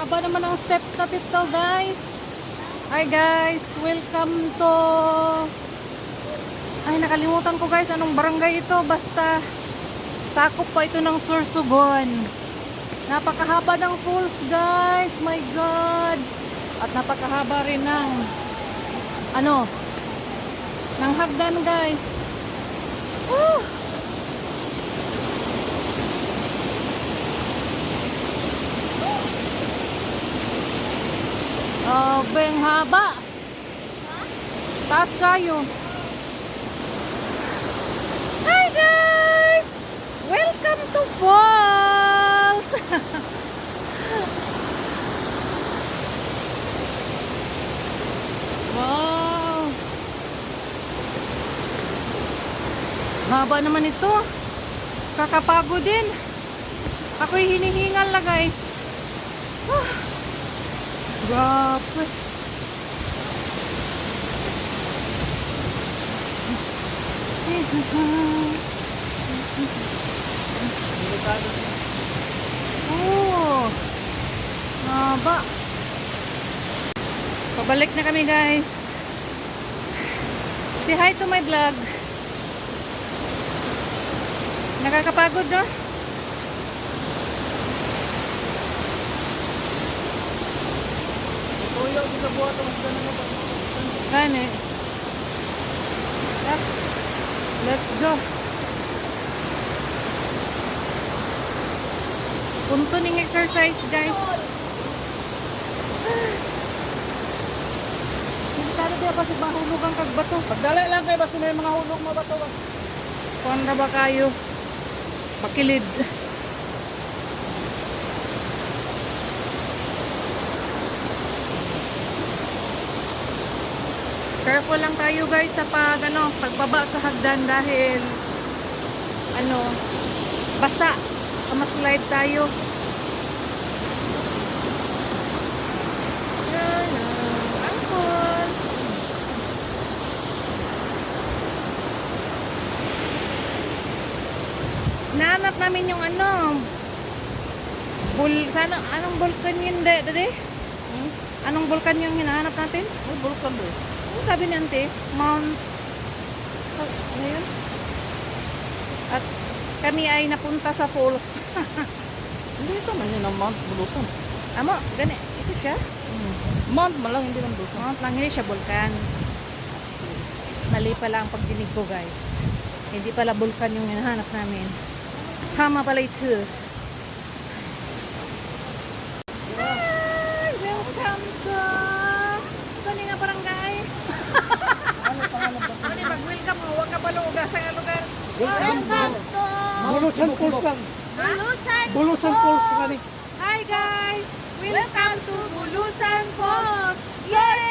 Haba naman ang steps na dito, guys. Hi guys, welcome to... Ay, nakalimutan ko guys, anong barangay ito. Basta, sakop pa ito ng Sorsogon. Napakahaba ng falls, guys. My God. At napakahaba rin ng ng hagdan, guys. Beng haba. Taas kayo. Hi guys! Welcome to falls! Wow! Haba naman ito. Kakapagod din. Ako'y hinihingal na guys. Grabe. Oh, haba. Pabalik na kami guys. Say hi to my vlog. Nakakapagod no? Kani. Let's go. Punto ning exercise guys. Hindi talo dia pa si mahulog ang kagbato. Pagdala lang kayo basta may mga hulog mo bato. Kuan ra ba kayo? Pakilid. Careful lang tayo guys sa pagbaba sa hagdan dahil basa. Slide tayo. Yan ang falls. Nahanap namin yung anong vulkan yun dede? Anong vulkan yung hinahanap natin? Ay, bulkan doon. Ano sabi ni ante? Mount... Ano yun? At kami ay napunta sa falls. Hindi ito man yun ang Mount Bulusan. Amo, gani. Ito siya? Mount man lang, hindi lang Bulusan. Mount lang, hindi siya vulkan. Mali pala ang pagdinig ko guys. Hindi pala vulkan yung hinahanap namin. Hama pala ito. Hi! Welcome to... Saan nga barangay? Ano mag-welcome mo? Huwag ka pala ugasan ang lugar. Welcome to... Bulusan Falls lang. Bulusan Falls kani. Hi guys! Welcome to Bulusan Falls! Yay!